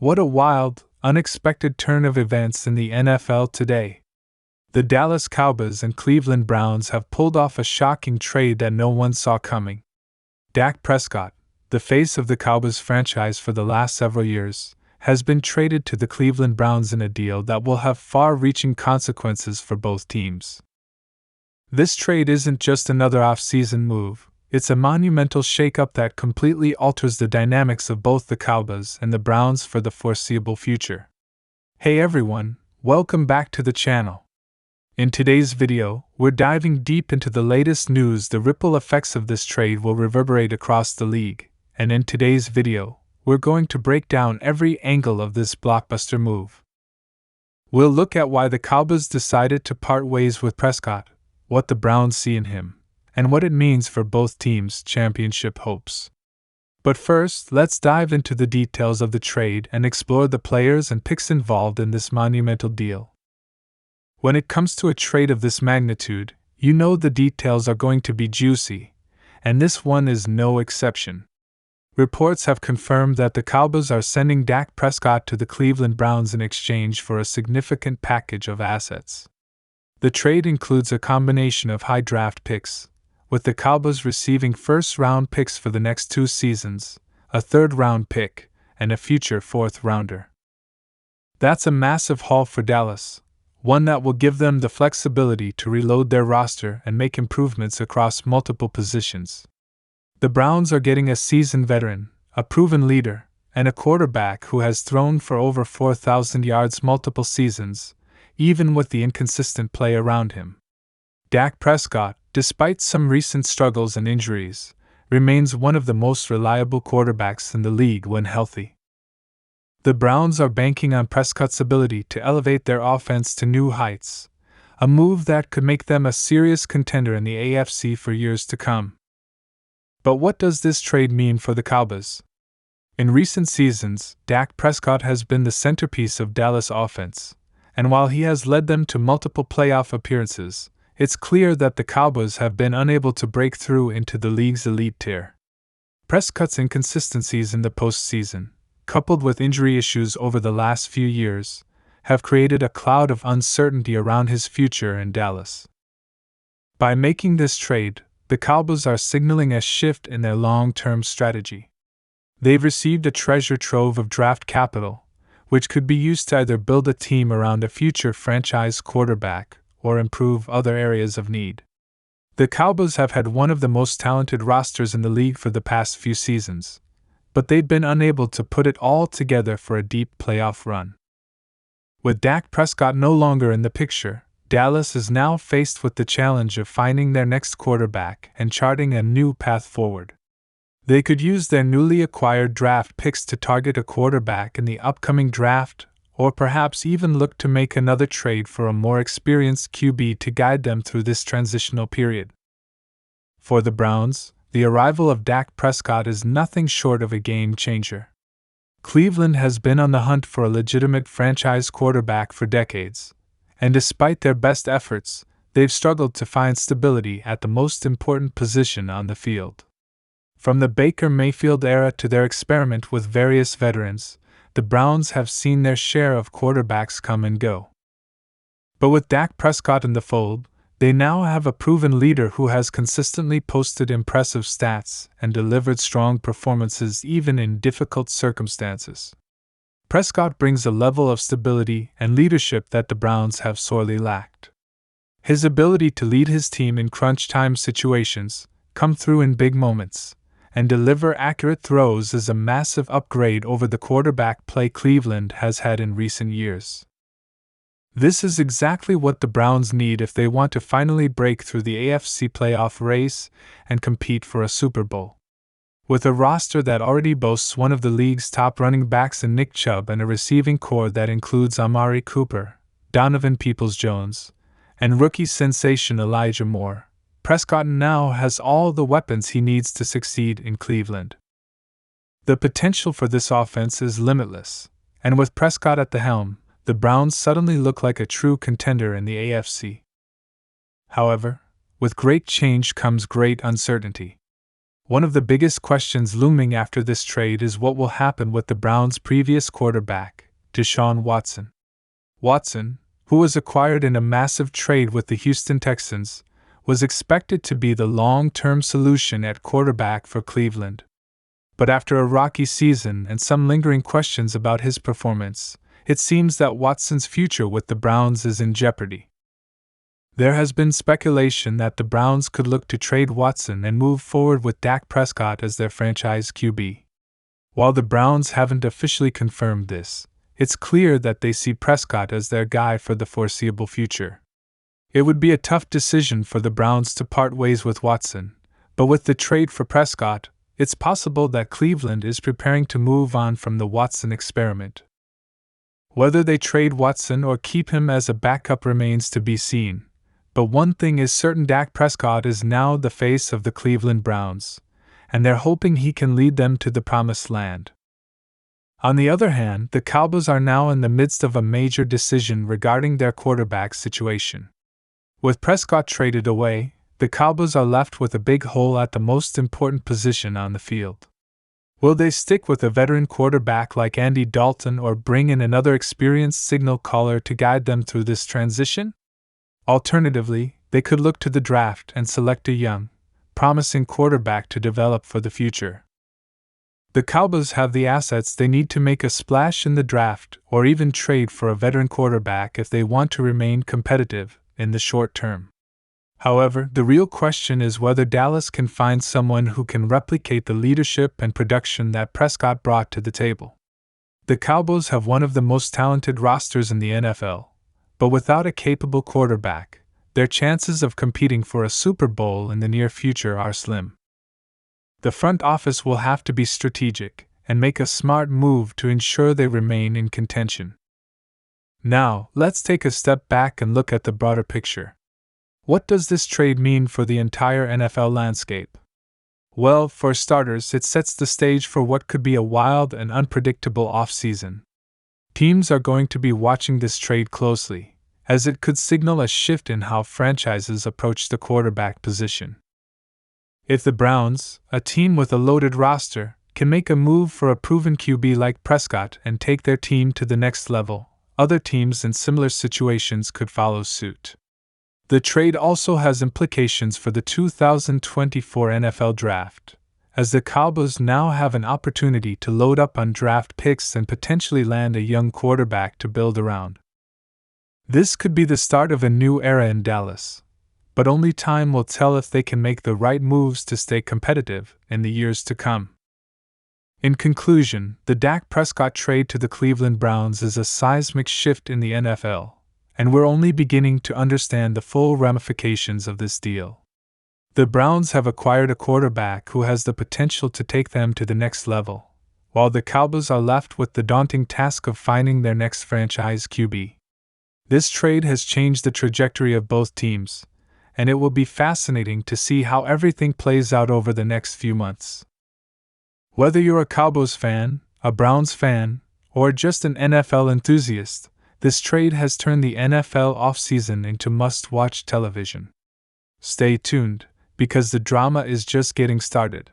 What a wild, unexpected turn of events in the NFL today. The Dallas Cowboys and Cleveland Browns have pulled off a shocking trade that no one saw coming. Dak Prescott, the face of the Cowboys franchise for the last several years, has been traded to the Cleveland Browns in a deal that will have far-reaching consequences for both teams. This trade isn't just another off-season move, it's a monumental shakeup that completely alters the dynamics of both the Cowboys and the Browns for the foreseeable future. Hey everyone, welcome back to the channel. In today's video, we're diving deep into the latest news. The ripple effects of this trade will reverberate across the league, and in today's video, we're going to break down every angle of this blockbuster move. We'll look at why the Cowboys decided to part ways with Prescott, what the Browns see in him, and what it means for both teams' championship hopes. But first, let's dive into the details of the trade and explore the players and picks involved in this monumental deal. When it comes to a trade of this magnitude, you know the details are going to be juicy, and this one is no exception. Reports have confirmed that the Cowboys are sending Dak Prescott to the Cleveland Browns in exchange for a significant package of assets. The trade includes a combination of high draft picks, with the Cowboys receiving first-round picks for the next 2 seasons, a third-round pick, and a future fourth-rounder. That's a massive haul for Dallas, one that will give them the flexibility to reload their roster and make improvements across multiple positions. The Browns are getting a seasoned veteran, a proven leader, and a quarterback who has thrown for over 4,000 yards multiple seasons, even with the inconsistent play around him. Dak Prescott, despite some recent struggles and injuries, remains one of the most reliable quarterbacks in the league when healthy. The Browns are banking on Prescott's ability to elevate their offense to new heights, a move that could make them a serious contender in the AFC for years to come. But what does this trade mean for the Cowboys? In recent seasons, Dak Prescott has been the centerpiece of Dallas' offense, and while he has led them to multiple playoff appearances, it's clear that the Cowboys have been unable to break through into the league's elite tier. Prescott's inconsistencies in the postseason, coupled with injury issues over the last few years, have created a cloud of uncertainty around his future in Dallas. By making this trade, the Cowboys are signaling a shift in their long-term strategy. They've received a treasure trove of draft capital, which could be used to either build a team around a future franchise quarterback or improve other areas of need. The Cowboys have had one of the most talented rosters in the league for the past few seasons, but they've been unable to put it all together for a deep playoff run. With Dak Prescott no longer in the picture, Dallas is now faced with the challenge of finding their next quarterback and charting a new path forward. They could use their newly acquired draft picks to target a quarterback in the upcoming draft, or perhaps even look to make another trade for a more experienced QB to guide them through this transitional period. For the Browns, the arrival of Dak Prescott is nothing short of a game changer. Cleveland has been on the hunt for a legitimate franchise quarterback for decades, and despite their best efforts, they've struggled to find stability at the most important position on the field. From the Baker Mayfield era to their experiment with various veterans, the Browns have seen their share of quarterbacks come and go. But with Dak Prescott in the fold, they now have a proven leader who has consistently posted impressive stats and delivered strong performances even in difficult circumstances. Prescott brings a level of stability and leadership that the Browns have sorely lacked. His ability to lead his team in crunch time situations, come through in big moments, and deliver accurate throws is a massive upgrade over the quarterback play Cleveland has had in recent years. This is exactly what the Browns need if they want to finally break through the AFC playoff race and compete for a Super Bowl. With a roster that already boasts one of the league's top running backs in Nick Chubb and a receiving core that includes Amari Cooper, Donovan Peoples-Jones, and rookie sensation Elijah Moore, Prescott now has all the weapons he needs to succeed in Cleveland. The potential for this offense is limitless, and with Prescott at the helm, the Browns suddenly look like a true contender in the AFC. However, with great change comes great uncertainty. One of the biggest questions looming after this trade is what will happen with the Browns' previous quarterback, Deshaun Watson. Watson, who was acquired in a massive trade with the Houston Texans, was expected to be the long-term solution at quarterback for Cleveland. But after a rocky season and some lingering questions about his performance, it seems that Watson's future with the Browns is in jeopardy. There has been speculation that the Browns could look to trade Watson and move forward with Dak Prescott as their franchise QB. While the Browns haven't officially confirmed this, it's clear that they see Prescott as their guy for the foreseeable future. It would be a tough decision for the Browns to part ways with Watson, but with the trade for Prescott, it's possible that Cleveland is preparing to move on from the Watson experiment. Whether they trade Watson or keep him as a backup remains to be seen, but one thing is certain: Dak Prescott is now the face of the Cleveland Browns, and they're hoping he can lead them to the promised land. On the other hand, the Cowboys are now in the midst of a major decision regarding their quarterback situation. With Prescott traded away, the Cowboys are left with a big hole at the most important position on the field. Will they stick with a veteran quarterback like Andy Dalton or bring in another experienced signal caller to guide them through this transition? Alternatively, they could look to the draft and select a young, promising quarterback to develop for the future. The Cowboys have the assets they need to make a splash in the draft or even trade for a veteran quarterback if they want to remain competitive in the short term. However, the real question is whether Dallas can find someone who can replicate the leadership and production that Prescott brought to the table. The Cowboys have one of the most talented rosters in the NFL, but without a capable quarterback, their chances of competing for a Super Bowl in the near future are slim. The front office will have to be strategic and make a smart move to ensure they remain in contention. Now, let's take a step back and look at the broader picture. What does this trade mean for the entire NFL landscape? Well, for starters, it sets the stage for what could be a wild and unpredictable offseason. Teams are going to be watching this trade closely, as it could signal a shift in how franchises approach the quarterback position. If the Browns, a team with a loaded roster, can make a move for a proven QB like Prescott and take their team to the next level, other teams in similar situations could follow suit. The trade also has implications for the 2024 NFL Draft, as the Cowboys now have an opportunity to load up on draft picks and potentially land a young quarterback to build around. This could be the start of a new era in Dallas, but only time will tell if they can make the right moves to stay competitive in the years to come. In conclusion, the Dak Prescott trade to the Cleveland Browns is a seismic shift in the NFL, and we're only beginning to understand the full ramifications of this deal. The Browns have acquired a quarterback who has the potential to take them to the next level, while the Cowboys are left with the daunting task of finding their next franchise QB. This trade has changed the trajectory of both teams, and it will be fascinating to see how everything plays out over the next few months. Whether you're a Cowboys fan, a Browns fan, or just an NFL enthusiast, this trade has turned the NFL offseason into must-watch television. Stay tuned, because the drama is just getting started.